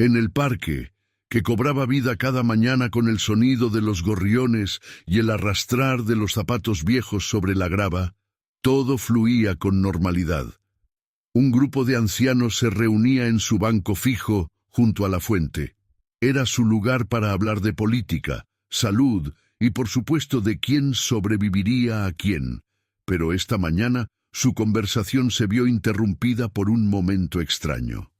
En el parque, que cobraba vida cada mañana con el sonido de los gorriones y el arrastrar de los zapatos viejos sobre la grava, todo fluía con normalidad. Un grupo de ancianos se reunía en su banco fijo junto a la fuente. Era su lugar para hablar de política, salud y por supuesto de quién sobreviviría a quién. Pero esta mañana su conversación se vio interrumpida por un momento extraño.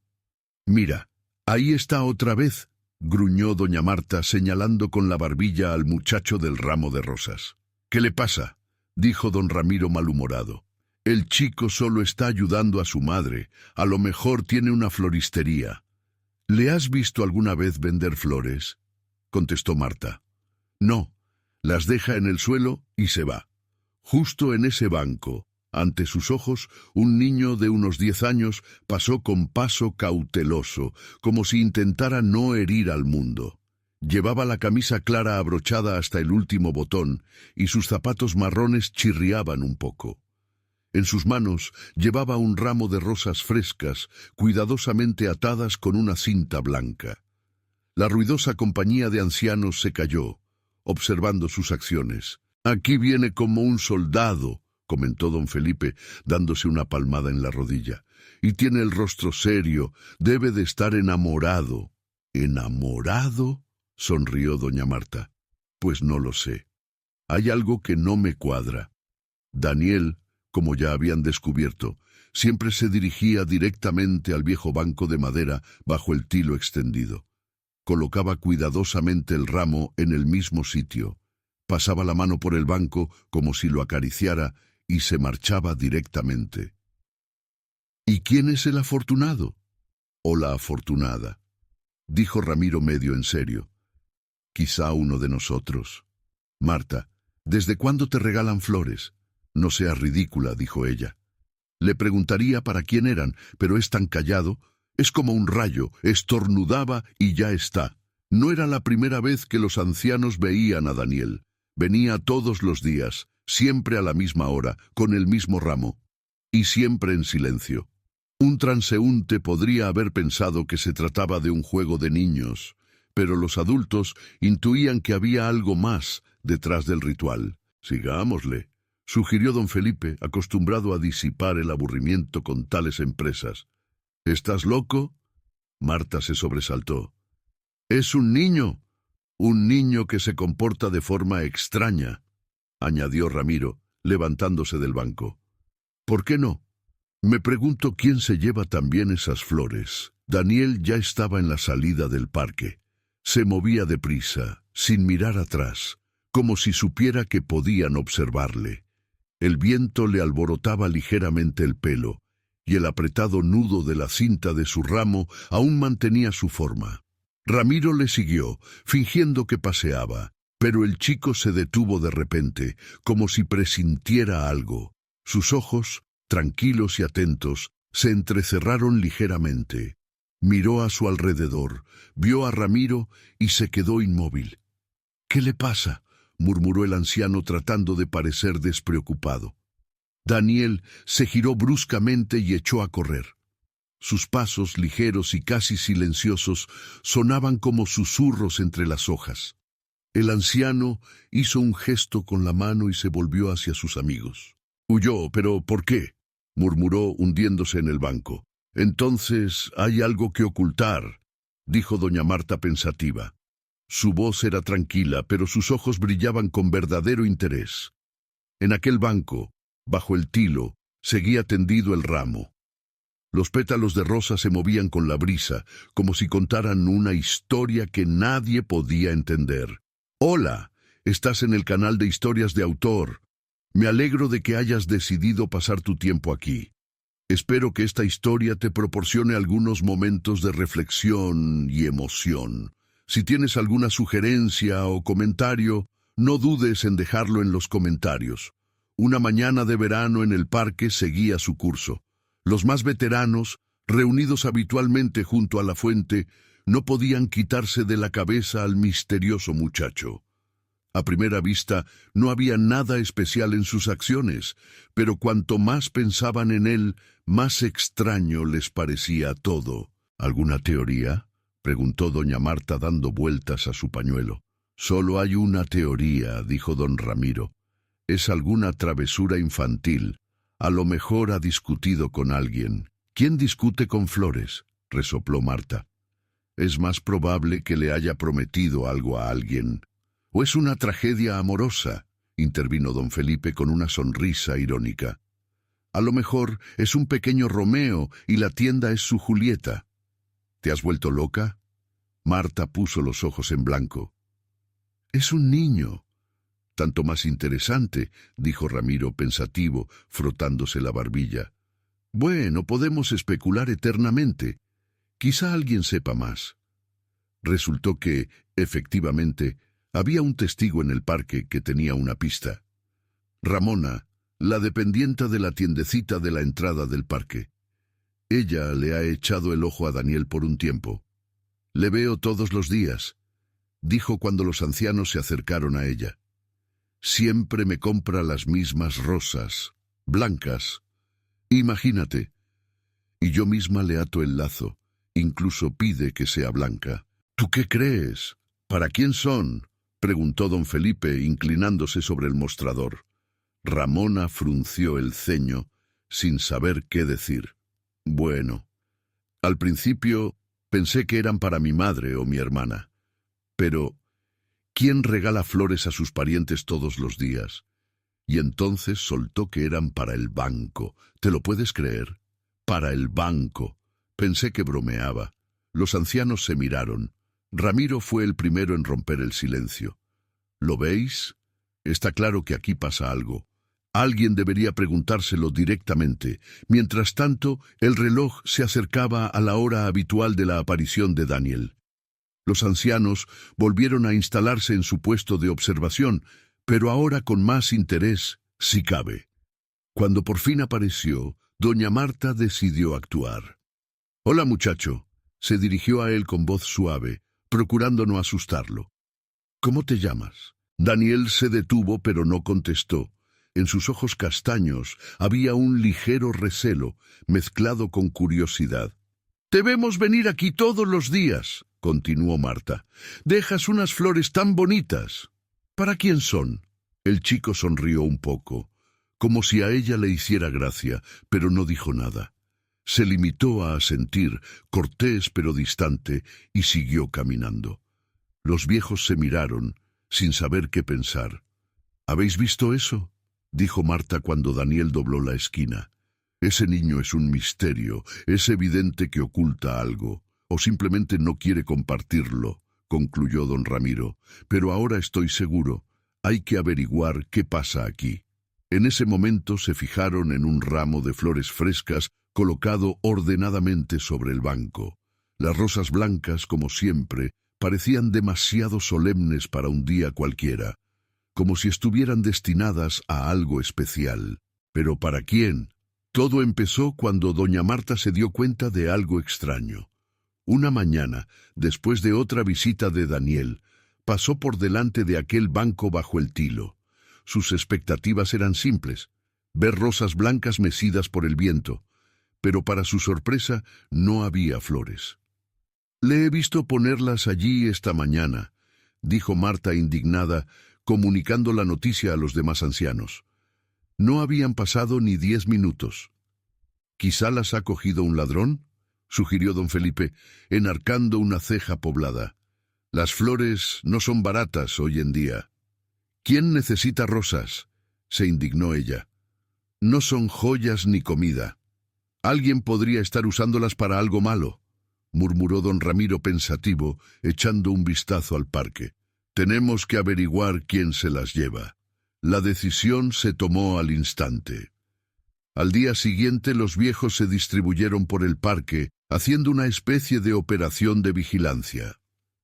«Mira, ahí está otra vez», gruñó doña Marta señalando con la barbilla al muchacho del ramo de rosas. «¿Qué le pasa?», dijo don Ramiro malhumorado. «El chico solo está ayudando a su madre, a lo mejor tiene una floristería». «¿Le has visto alguna vez vender flores?», contestó Marta. «No, las deja en el suelo y se va». Justo en ese banco, ante sus ojos, un niño de unos 10 años pasó con paso cauteloso, como si intentara no herir al mundo. Llevaba la camisa clara abrochada hasta el último botón, y sus zapatos marrones chirriaban un poco. En sus manos llevaba un ramo de rosas frescas, cuidadosamente atadas con una cinta blanca. La ruidosa compañía de ancianos se calló, observando sus acciones. «Aquí viene como un soldado», comentó don Felipe, dándose una palmada en la rodilla. «Y tiene el rostro serio, debe de estar enamorado». «¿Enamorado?», sonrió doña Marta. «Pues no lo sé. Hay algo que no me cuadra». Daniel, como ya habían descubierto, siempre se dirigía directamente al viejo banco de madera bajo el tilo extendido. Colocaba cuidadosamente el ramo en el mismo sitio. Pasaba la mano por el banco como si lo acariciara y se marchaba directamente. «¿Y quién es el afortunado?», «O la afortunada», dijo Ramiro medio en serio. «Quizá uno de nosotros». «Marta, ¿desde cuándo te regalan flores?». «No seas ridícula», dijo ella. Le preguntaría para quién eran, pero es tan callado. Es como un rayo, estornudaba y ya está. No era la primera vez que los ancianos veían a Daniel. Venía todos los días, siempre a la misma hora, con el mismo ramo, y siempre en silencio. Un transeúnte podría haber pensado que se trataba de un juego de niños, pero los adultos intuían que había algo más detrás del ritual. «Sigámosle», sugirió don Felipe, acostumbrado a disipar el aburrimiento con tales empresas. «¿Estás loco?». Marta se sobresaltó. «Es un niño que se comporta de forma extraña», añadió Ramiro, levantándose del banco. «¿Por qué no? Me pregunto quién se lleva también esas flores». Daniel ya estaba en la salida del parque. Se movía deprisa, sin mirar atrás, como si supiera que podían observarle. El viento le alborotaba ligeramente el pelo, y el apretado nudo de la cinta de su ramo aún mantenía su forma. Ramiro le siguió, fingiendo que paseaba, pero el chico se detuvo de repente, como si presintiera algo. Sus ojos, tranquilos y atentos, se entrecerraron ligeramente. Miró a su alrededor, vio a Ramiro y se quedó inmóvil. «¿Qué le pasa?», murmuró el anciano tratando de parecer despreocupado. Daniel se giró bruscamente y echó a correr. Sus pasos, ligeros y casi silenciosos, sonaban como susurros entre las hojas. El anciano hizo un gesto con la mano y se volvió hacia sus amigos. «Huyó, pero ¿por qué?», murmuró hundiéndose en el banco. «Entonces hay algo que ocultar», dijo doña Marta pensativa. Su voz era tranquila, pero sus ojos brillaban con verdadero interés. En aquel banco, bajo el tilo, seguía tendido el ramo. Los pétalos de rosa se movían con la brisa, como si contaran una historia que nadie podía entender. «Hola, estás en el canal de historias de autor. Me alegro de que hayas decidido pasar tu tiempo aquí. Espero que esta historia te proporcione algunos momentos de reflexión y emoción. Si tienes alguna sugerencia o comentario, no dudes en dejarlo en los comentarios». Una mañana de verano en el parque seguía su curso. Los más veteranos, reunidos habitualmente junto a la fuente, no podían quitarse de la cabeza al misterioso muchacho. A primera vista no había nada especial en sus acciones, pero cuanto más pensaban en él, más extraño les parecía todo. «¿Alguna teoría?», preguntó doña Marta dando vueltas a su pañuelo. Solo hay una teoría, dijo don Ramiro. Es alguna travesura infantil. A lo mejor ha discutido con alguien. ¿Quién discute con flores?, resopló Marta. Es más probable que le haya prometido algo a alguien. ¿O es una tragedia amorosa?, intervino don Felipe con una sonrisa irónica. A lo mejor es un pequeño Romeo y la tienda es su Julieta. ¿Te has vuelto loca? Marta puso los ojos en blanco. Es un niño. Tanto más interesante, dijo Ramiro pensativo, frotándose la barbilla. Bueno, podemos especular eternamente. Quizá alguien sepa más. Resultó que, efectivamente, había un testigo en el parque que tenía una pista. Ramona, la dependienta de la tiendecita de la entrada del parque. Ella le ha echado el ojo a Daniel por un tiempo. Le veo todos los días, dijo cuando los ancianos se acercaron a ella. Siempre me compra las mismas rosas, blancas. Imagínate. Y yo misma le ato el lazo, incluso pide que sea blanca. ¿Tú qué crees? ¿Para quién son?, preguntó don Felipe, inclinándose sobre el mostrador. Ramona frunció el ceño, sin saber qué decir. Bueno, al principio pensé que eran para mi madre o mi hermana. Pero, ¿quién regala flores a sus parientes todos los días? Y entonces soltó que eran para el banco. ¿Te lo puedes creer? Para el banco. Pensé que bromeaba. Los ancianos se miraron. Ramiro fue el primero en romper el silencio. ¿Lo veis? Está claro que aquí pasa algo. Alguien debería preguntárselo directamente. Mientras tanto, el reloj se acercaba a la hora habitual de la aparición de Daniel. Los ancianos volvieron a instalarse en su puesto de observación, pero ahora con más interés, si cabe. Cuando por fin apareció, doña Marta decidió actuar. «Hola, muchacho», se dirigió a él con voz suave, procurando no asustarlo. «¿Cómo te llamas?». Daniel se detuvo, pero no contestó. En sus ojos castaños había un ligero recelo, mezclado con curiosidad. «Te vemos venir aquí todos los días», continuó Marta. «Dejas unas flores tan bonitas. ¿Para quién son?». El chico sonrió un poco, como si a ella le hiciera gracia, pero no dijo nada. Se limitó a asentir, cortés pero distante, y siguió caminando. Los viejos se miraron, sin saber qué pensar. «¿Habéis visto eso?», dijo Marta cuando Daniel dobló la esquina. «Ese niño es un misterio, es evidente que oculta algo, o simplemente no quiere compartirlo», concluyó don Ramiro. «Pero ahora estoy seguro, hay que averiguar qué pasa aquí». En ese momento se fijaron en un ramo de flores frescas colocado ordenadamente sobre el banco. Las rosas blancas, como siempre, parecían demasiado solemnes para un día cualquiera, como si estuvieran destinadas a algo especial. ¿Pero para quién? Todo empezó cuando doña Marta se dio cuenta de algo extraño. Una mañana, después de otra visita de Daniel, pasó por delante de aquel banco bajo el tilo. Sus expectativas eran simples: ver rosas blancas mecidas por el viento, pero para su sorpresa no había flores. «Le he visto ponerlas allí esta mañana», dijo Marta indignada, comunicando la noticia a los demás ancianos. No habían pasado ni 10 minutos. «¿Quizá las ha cogido un ladrón?», sugirió don Felipe, enarcando una ceja poblada. «Las flores no son baratas hoy en día». «¿Quién necesita rosas?», se indignó ella. «No son joyas ni comida. Alguien podría estar usándolas para algo malo», murmuró don Ramiro pensativo, echando un vistazo al parque. «Tenemos que averiguar quién se las lleva». La decisión se tomó al instante. Al día siguiente los viejos se distribuyeron por el parque, haciendo una especie de operación de vigilancia.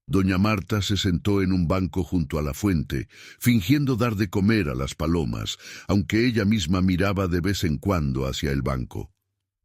Doña Marta se sentó en un banco junto a la fuente, fingiendo dar de comer a las palomas, aunque ella misma miraba de vez en cuando hacia el banco.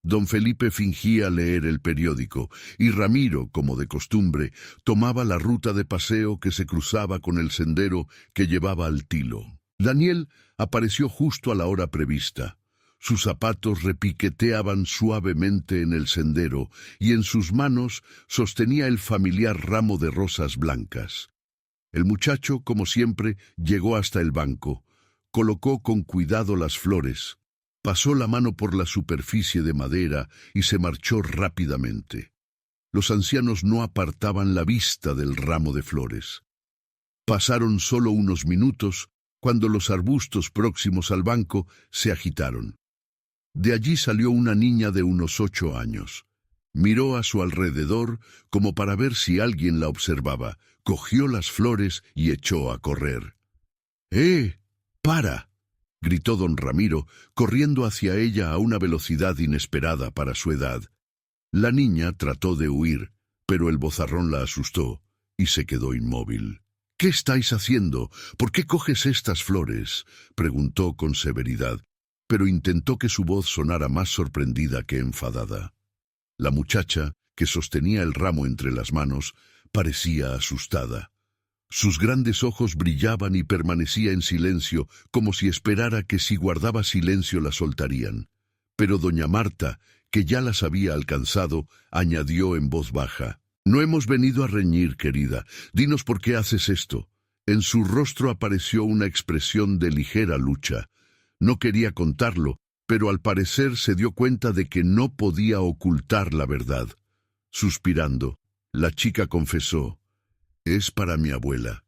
Don Felipe fingía leer el periódico, y Ramiro, como de costumbre, tomaba la ruta de paseo que se cruzaba con el sendero que llevaba al tilo. Daniel apareció justo a la hora prevista. Sus zapatos repiqueteaban suavemente en el sendero y en sus manos sostenía el familiar ramo de rosas blancas. El muchacho, como siempre, llegó hasta el banco, colocó con cuidado las flores, pasó la mano por la superficie de madera y se marchó rápidamente. Los ancianos no apartaban la vista del ramo de flores. Pasaron solo unos minutos cuando los arbustos próximos al banco se agitaron. De allí salió una niña de unos 8 años. Miró a su alrededor como para ver si alguien la observaba, cogió las flores y echó a correr. ¡Para!, gritó don Ramiro, corriendo hacia ella a una velocidad inesperada para su edad. La niña trató de huir, pero el vozarrón la asustó y se quedó inmóvil. «¿Qué estáis haciendo? ¿Por qué coges estas flores?», preguntó con severidad, pero intentó que su voz sonara más sorprendida que enfadada. La muchacha, que sostenía el ramo entre las manos, parecía asustada. Sus grandes ojos brillaban y permanecía en silencio, como si esperara que si guardaba silencio la soltarían. Pero doña Marta, que ya las había alcanzado, añadió en voz baja: «No hemos venido a reñir, querida. Dinos por qué haces esto». En su rostro apareció una expresión de ligera lucha. No quería contarlo, pero al parecer se dio cuenta de que no podía ocultar la verdad. Suspirando, la chica confesó: «Es para mi abuela.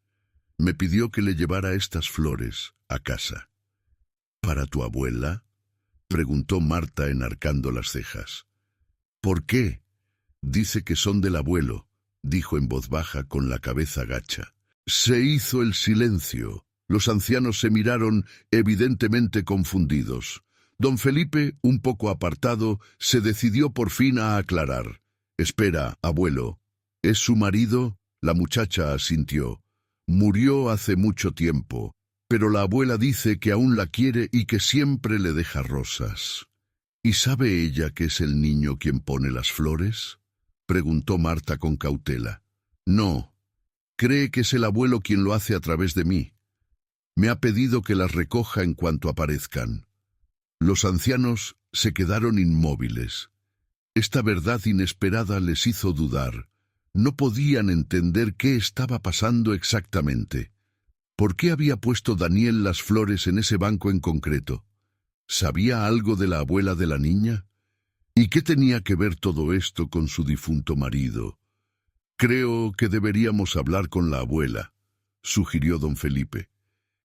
Me pidió que le llevara estas flores a casa». «¿Para tu abuela?», preguntó Marta enarcando las cejas. «¿Por qué?». «Dice que son del abuelo», dijo en voz baja con la cabeza gacha. Se hizo el silencio. Los ancianos se miraron, evidentemente confundidos. Don Felipe, un poco apartado, se decidió por fin a aclarar. «Espera, abuelo. ¿Es su marido?». La muchacha asintió. «Murió hace mucho tiempo, pero la abuela dice que aún la quiere y que siempre le deja rosas». «¿Y sabe ella que es el niño quien pone las flores?», preguntó Marta con cautela. «No. Cree que es el abuelo quien lo hace a través de mí. Me ha pedido que las recoja en cuanto aparezcan». Los ancianos se quedaron inmóviles. Esta verdad inesperada les hizo dudar. No podían entender qué estaba pasando exactamente. ¿Por qué había puesto Daniel las flores en ese banco en concreto? ¿Sabía algo de la abuela de la niña? ¿Y qué tenía que ver todo esto con su difunto marido? «Creo que deberíamos hablar con la abuela», sugirió don Felipe.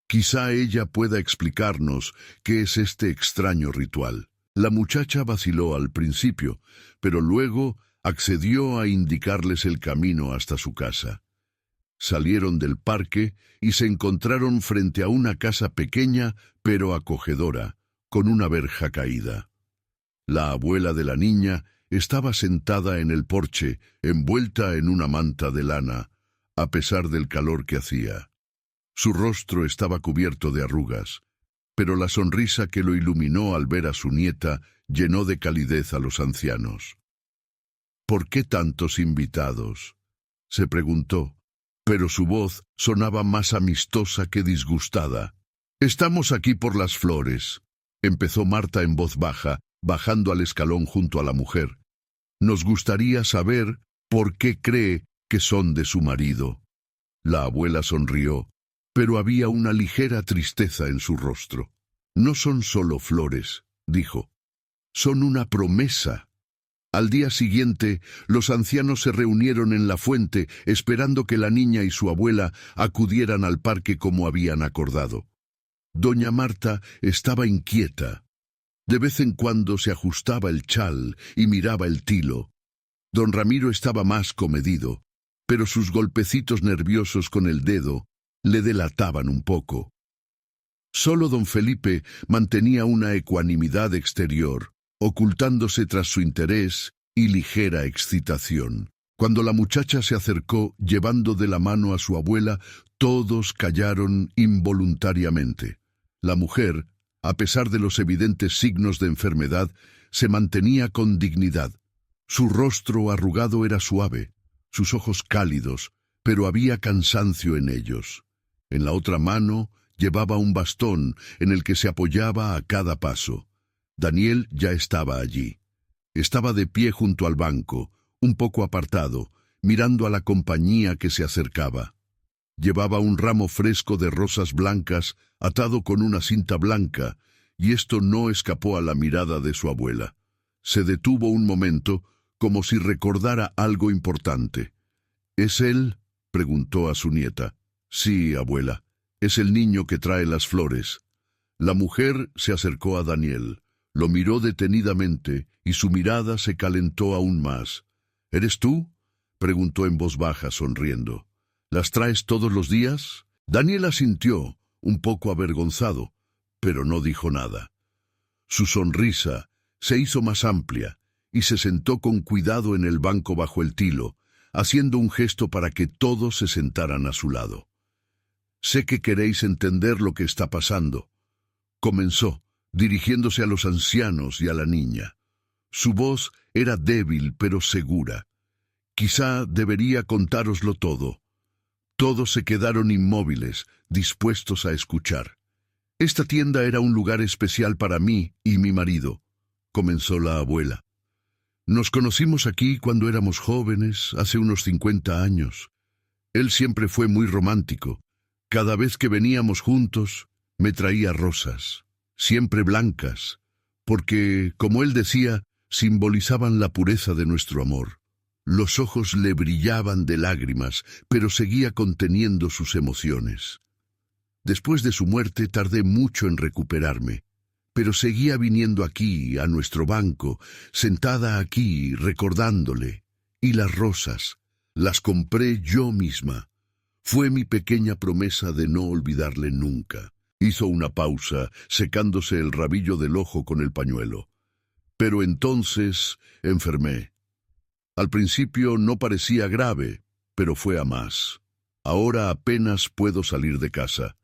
«Quizá ella pueda explicarnos qué es este extraño ritual». La muchacha vaciló al principio, pero luego accedió a indicarles el camino hasta su casa. Salieron del parque y se encontraron frente a una casa pequeña pero acogedora, con una verja caída. La abuela de la niña estaba sentada en el porche, envuelta en una manta de lana, a pesar del calor que hacía. Su rostro estaba cubierto de arrugas, pero la sonrisa que lo iluminó al ver a su nieta llenó de calidez a los ancianos. «¿Por qué tantos invitados?», se preguntó, pero su voz sonaba más amistosa que disgustada. «Estamos aquí por las flores», empezó Marta en voz baja, bajando al escalón junto a la mujer. «Nos gustaría saber por qué cree que son de su marido». La abuela sonrió, pero había una ligera tristeza en su rostro. «No son solo flores», dijo. «Son una promesa». Al día siguiente, los ancianos se reunieron en la fuente, esperando que la niña y su abuela acudieran al parque como habían acordado. Doña Marta estaba inquieta. De vez en cuando se ajustaba el chal y miraba el tilo. Don Ramiro estaba más comedido, pero sus golpecitos nerviosos con el dedo le delataban un poco. Solo don Felipe mantenía una ecuanimidad exterior, ocultándose tras su interés y ligera excitación. Cuando la muchacha se acercó llevando de la mano a su abuela, todos callaron involuntariamente. La mujer, a pesar de los evidentes signos de enfermedad, se mantenía con dignidad. Su rostro arrugado era suave, sus ojos cálidos, pero había cansancio en ellos. En la otra mano llevaba un bastón en el que se apoyaba a cada paso. Daniel ya estaba allí. Estaba de pie junto al banco, un poco apartado, mirando a la compañía que se acercaba. Llevaba un ramo fresco de rosas blancas atado con una cinta blanca, y esto no escapó a la mirada de su abuela. Se detuvo un momento, como si recordara algo importante. ¿Es él?, preguntó a su nieta. Sí, abuela, es el niño que trae las flores. La mujer se acercó a Daniel, lo miró detenidamente y su mirada se calentó aún más. ¿Eres tú?, preguntó en voz baja, sonriendo. ¿Las traes todos los días? Daniel asintió, un poco avergonzado, pero no dijo nada. Su sonrisa se hizo más amplia y se sentó con cuidado en el banco bajo el tilo, haciendo un gesto para que todos se sentaran a su lado. Sé que queréis entender lo que está pasando, comenzó, dirigiéndose a los ancianos y a la niña. Su voz era débil pero segura. Quizá debería contároslo todo. Todos se quedaron inmóviles, dispuestos a escuchar. Esta tienda era un lugar especial para mí y mi marido, comenzó la abuela. Nos conocimos aquí cuando éramos jóvenes, hace unos 50 años. Él siempre fue muy romántico. Cada vez que veníamos juntos, me traía rosas, siempre blancas, porque, como él decía, simbolizaban la pureza de nuestro amor. Los ojos le brillaban de lágrimas, pero seguía conteniendo sus emociones. Después de su muerte tardé mucho en recuperarme, pero seguía viniendo aquí, a nuestro banco, sentada aquí, recordándole. Y las rosas, las compré yo misma. Fue mi pequeña promesa de no olvidarle nunca. Hizo una pausa, secándose el rabillo del ojo con el pañuelo. Pero entonces enfermé. Al principio no parecía grave, pero fue a más. Ahora apenas puedo salir de casa.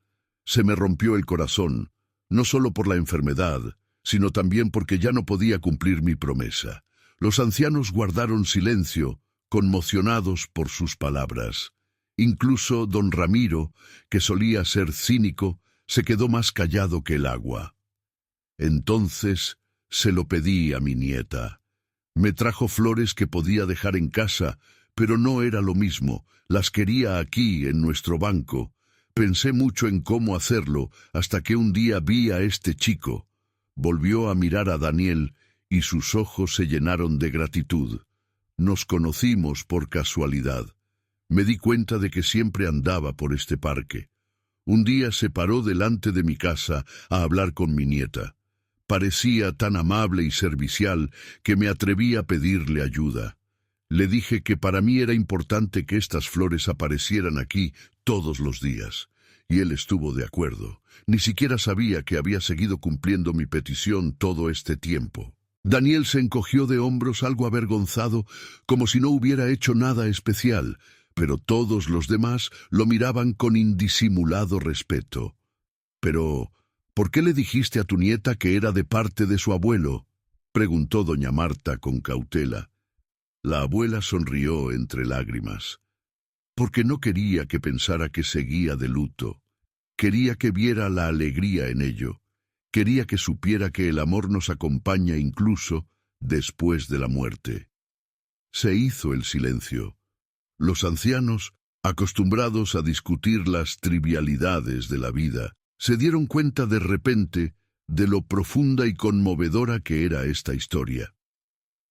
Se me rompió el corazón, no solo por la enfermedad, sino también porque ya no podía cumplir mi promesa. Los ancianos guardaron silencio, conmocionados por sus palabras. Incluso don Ramiro, que solía ser cínico, se quedó más callado que el agua. Entonces se lo pedí a mi nieta. Me trajo flores que podía dejar en casa, pero no era lo mismo. Las quería aquí, en nuestro banco. Pensé mucho en cómo hacerlo, hasta que un día vi a este chico. Volvió a mirar a Daniel, y sus ojos se llenaron de gratitud. Nos conocimos por casualidad. Me di cuenta de que siempre andaba por este parque. Un día se paró delante de mi casa a hablar con mi nieta. Parecía tan amable y servicial que me atreví a pedirle ayuda. Le dije que para mí era importante que estas flores aparecieran aquí todos los días, y él estuvo de acuerdo. Ni siquiera sabía que había seguido cumpliendo mi petición todo este tiempo. Daniel se encogió de hombros algo avergonzado, como si no hubiera hecho nada especial, pero todos los demás lo miraban con indisimulado respeto. Pero, ¿por qué le dijiste a tu nieta que era de parte de su abuelo?, preguntó doña Marta con cautela. La abuela sonrió entre lágrimas. Porque no quería que pensara que seguía de luto. Quería que viera la alegría en ello. Quería que supiera que el amor nos acompaña incluso después de la muerte. Se hizo el silencio. Los ancianos, acostumbrados a discutir las trivialidades de la vida, se dieron cuenta de repente de lo profunda y conmovedora que era esta historia.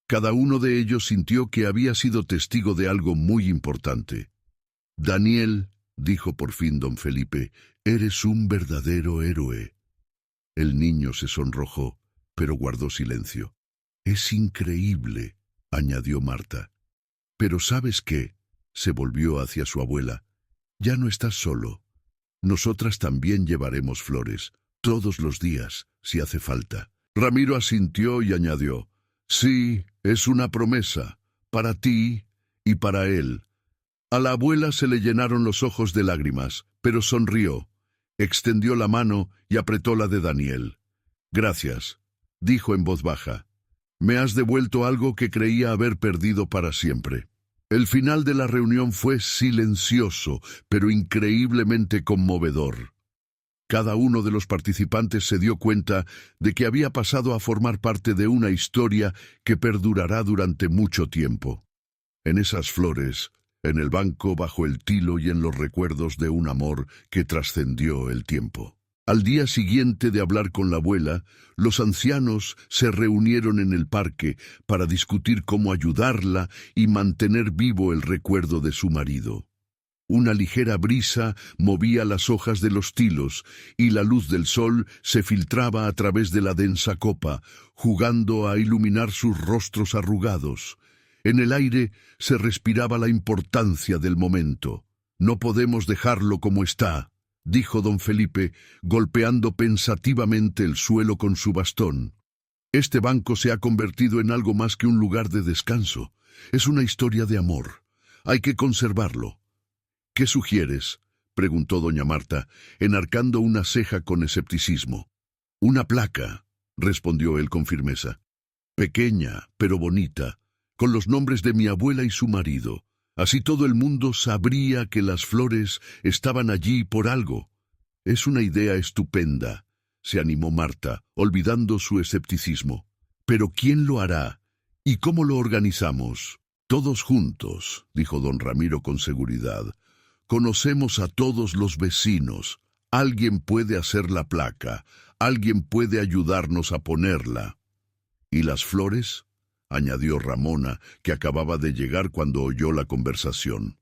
Cada uno de ellos sintió que había sido testigo de algo muy importante. Daniel, dijo por fin don Felipe, eres un verdadero héroe. El niño se sonrojó, pero guardó silencio. Es increíble, añadió Marta. Pero ¿sabes qué? Se volvió hacia su abuela. Ya no estás solo. Nosotras también llevaremos flores, todos los días, si hace falta. Ramiro asintió y añadió, sí, es una promesa, para ti y para él. A la abuela se le llenaron los ojos de lágrimas, pero sonrió, extendió la mano y apretó la de Daniel. Gracias, dijo en voz baja. Me has devuelto algo que creía haber perdido para siempre. El final de la reunión fue silencioso, pero increíblemente conmovedor. Cada uno de los participantes se dio cuenta de que había pasado a formar parte de una historia que perdurará durante mucho tiempo. En esas flores, en el banco bajo el tilo y en los recuerdos de un amor que trascendió el tiempo. Al día siguiente de hablar con la abuela, los ancianos se reunieron en el parque para discutir cómo ayudarla y mantener vivo el recuerdo de su marido. Una ligera brisa movía las hojas de los tilos y la luz del sol se filtraba a través de la densa copa, jugando a iluminar sus rostros arrugados. En el aire se respiraba la importancia del momento. «No podemos dejarlo como está», dijo don Felipe, golpeando pensativamente el suelo con su bastón. «Este banco se ha convertido en algo más que un lugar de descanso. Es una historia de amor. Hay que conservarlo». «¿Qué sugieres?», preguntó doña Marta, enarcando una ceja con escepticismo. «Una placa», respondió él con firmeza. «Pequeña, pero bonita, con los nombres de mi abuela y su marido. Así todo el mundo sabría que las flores estaban allí por algo». «Es una idea estupenda», se animó Marta, olvidando su escepticismo. «Pero ¿quién lo hará? ¿Y cómo lo organizamos?» «Todos juntos», dijo don Ramiro con seguridad. «Conocemos a todos los vecinos. Alguien puede hacer la placa. Alguien puede ayudarnos a ponerla». «¿Y las flores?», añadió Ramona, que acababa de llegar cuando oyó la conversación.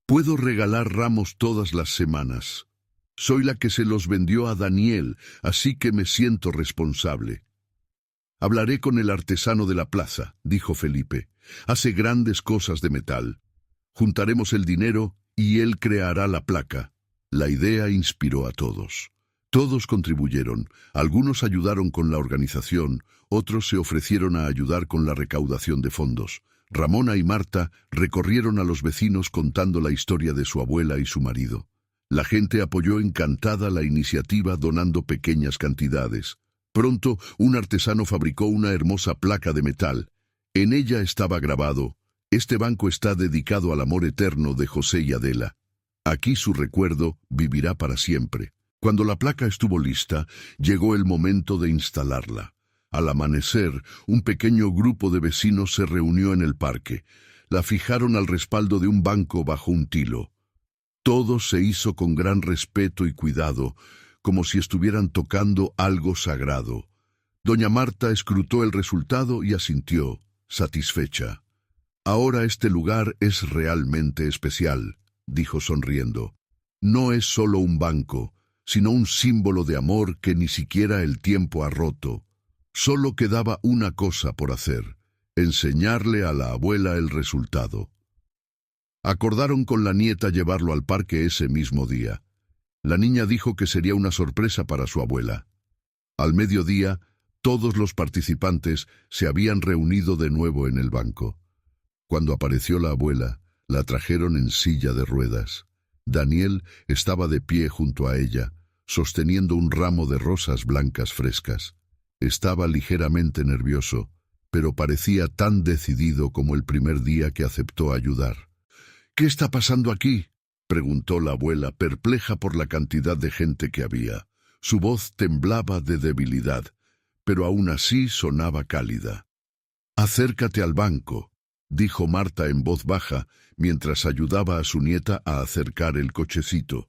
«Puedo regalar ramos todas las semanas. Soy la que se los vendió a Daniel, así que me siento responsable». «Hablaré con el artesano de la plaza», dijo Felipe. «Hace grandes cosas de metal. Juntaremos el dinero y él creará la placa». La idea inspiró a todos. Todos contribuyeron, algunos ayudaron con la organización, otros se ofrecieron a ayudar con la recaudación de fondos. Ramona y Marta recorrieron a los vecinos contando la historia de su abuela y su marido. La gente apoyó encantada la iniciativa donando pequeñas cantidades. Pronto, un artesano fabricó una hermosa placa de metal. En ella estaba grabado: «Este banco está dedicado al amor eterno de José y Adela. Aquí su recuerdo vivirá para siempre». Cuando la placa estuvo lista, llegó el momento de instalarla. Al amanecer, un pequeño grupo de vecinos se reunió en el parque. La fijaron al respaldo de un banco bajo un tilo. Todo se hizo con gran respeto y cuidado, como si estuvieran tocando algo sagrado. Doña Marta escrutó el resultado y asintió, satisfecha. «Ahora este lugar es realmente especial», dijo sonriendo. «No es solo un banco, sino un símbolo de amor que ni siquiera el tiempo ha roto. Solo quedaba una cosa por hacer: enseñarle a la abuela el resultado». Acordaron con la nieta llevarlo al parque ese mismo día. La niña dijo que sería una sorpresa para su abuela. Al mediodía, todos los participantes se habían reunido de nuevo en el banco. Cuando apareció la abuela, la trajeron en silla de ruedas. Daniel estaba de pie junto a ella, sosteniendo un ramo de rosas blancas frescas. Estaba ligeramente nervioso, pero parecía tan decidido como el primer día que aceptó ayudar. «¿Qué está pasando aquí?», preguntó la abuela, perpleja por la cantidad de gente que había. Su voz temblaba de debilidad, pero aún así sonaba cálida. «Acércate al banco», dijo Marta en voz baja, mientras ayudaba a su nieta a acercar el cochecito.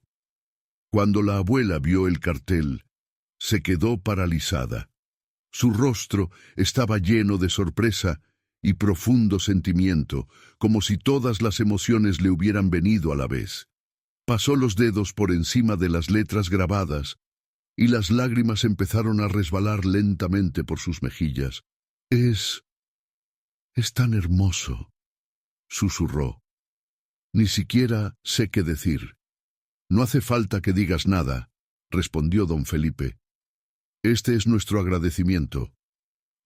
Cuando la abuela vio el cartel, se quedó paralizada. Su rostro estaba lleno de sorpresa y profundo sentimiento, como si todas las emociones le hubieran venido a la vez. Pasó los dedos por encima de las letras grabadas, y las lágrimas empezaron a resbalar lentamente por sus mejillas. Es tan hermoso», susurró. «Ni siquiera sé qué decir». «No hace falta que digas nada», respondió don Felipe. «Este es nuestro agradecimiento.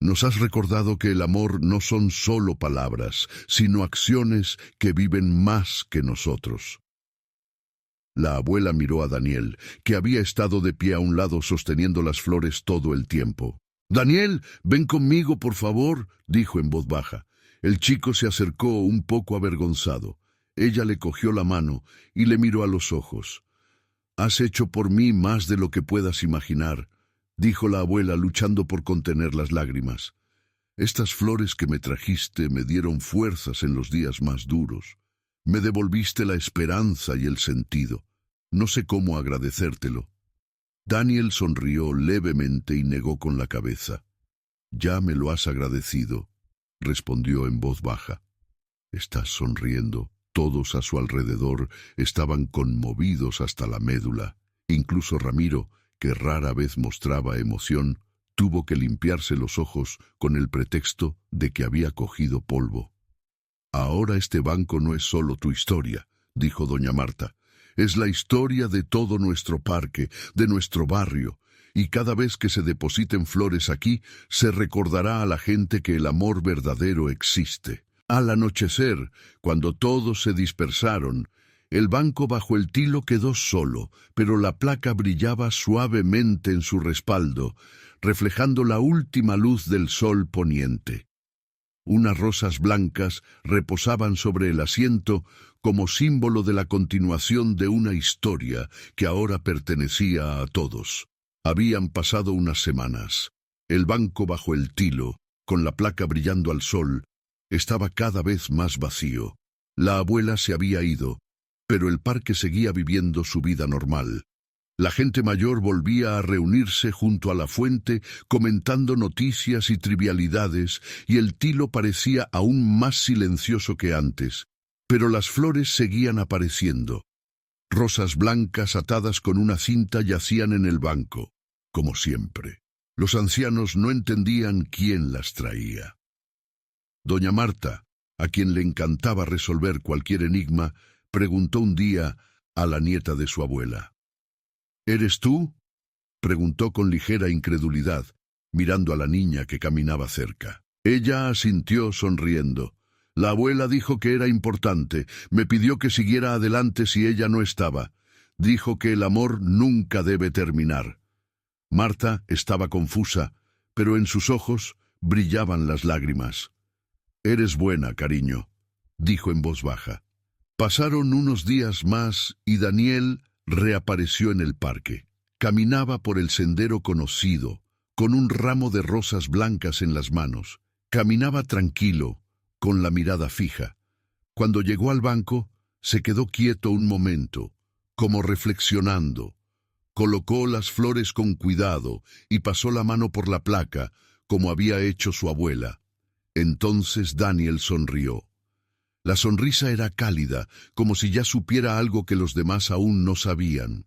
Nos has recordado que el amor no son solo palabras, sino acciones que viven más que nosotros». La abuela miró a Daniel, que había estado de pie a un lado sosteniendo las flores todo el tiempo. «Daniel, ven conmigo, por favor», dijo en voz baja. El chico se acercó un poco avergonzado. Ella le cogió la mano y le miró a los ojos. Has hecho por mí más de lo que puedas imaginar, dijo la abuela luchando por contener las lágrimas. Estas flores que me trajiste me dieron fuerzas en los días más duros. Me devolviste la esperanza y el sentido. No sé cómo agradecértelo. Daniel sonrió levemente y negó con la cabeza. Ya me lo has agradecido, respondió en voz baja. Estás sonriendo. Todos a su alrededor estaban conmovidos hasta la médula. Incluso Ramiro, que rara vez mostraba emoción, tuvo que limpiarse los ojos con el pretexto de que había cogido polvo. Ahora este banco no es solo tu historia, dijo doña Marta. Es la historia de todo nuestro parque, de nuestro barrio, y cada vez que se depositen flores aquí, se recordará a la gente que el amor verdadero existe. Al anochecer, cuando todos se dispersaron, el banco bajo el tilo quedó solo, pero la placa brillaba suavemente en su respaldo, reflejando la última luz del sol poniente. Unas rosas blancas reposaban sobre el asiento como símbolo de la continuación de una historia que ahora pertenecía a todos. Habían pasado unas semanas. El banco bajo el tilo, con la placa brillando al sol, estaba cada vez más vacío. La abuela se había ido, pero el parque seguía viviendo su vida normal. La gente mayor volvía a reunirse junto a la fuente, comentando noticias y trivialidades, y el tilo parecía aún más silencioso que antes. Pero las flores seguían apareciendo. Rosas blancas atadas con una cinta yacían en el banco, como siempre. Los ancianos no entendían quién las traía. Doña Marta, a quien le encantaba resolver cualquier enigma, preguntó un día a la nieta de su abuela. ¿Eres tú?, preguntó con ligera incredulidad, mirando a la niña que caminaba cerca. Ella asintió sonriendo. La abuela dijo que era importante, me pidió que siguiera adelante si ella no estaba. Dijo que el amor nunca debe terminar. Marta estaba confusa, pero en sus ojos brillaban las lágrimas. «Eres buena, cariño», dijo en voz baja. Pasaron unos días más y Daniel reapareció en el parque. Caminaba por el sendero conocido, con un ramo de rosas blancas en las manos. Caminaba tranquilo, con la mirada fija. Cuando llegó al banco, se quedó quieto un momento, como reflexionando. Colocó las flores con cuidado y pasó la mano por la placa, como había hecho su abuela. Entonces Daniel sonrió. La sonrisa era cálida, como si ya supiera algo que los demás aún no sabían.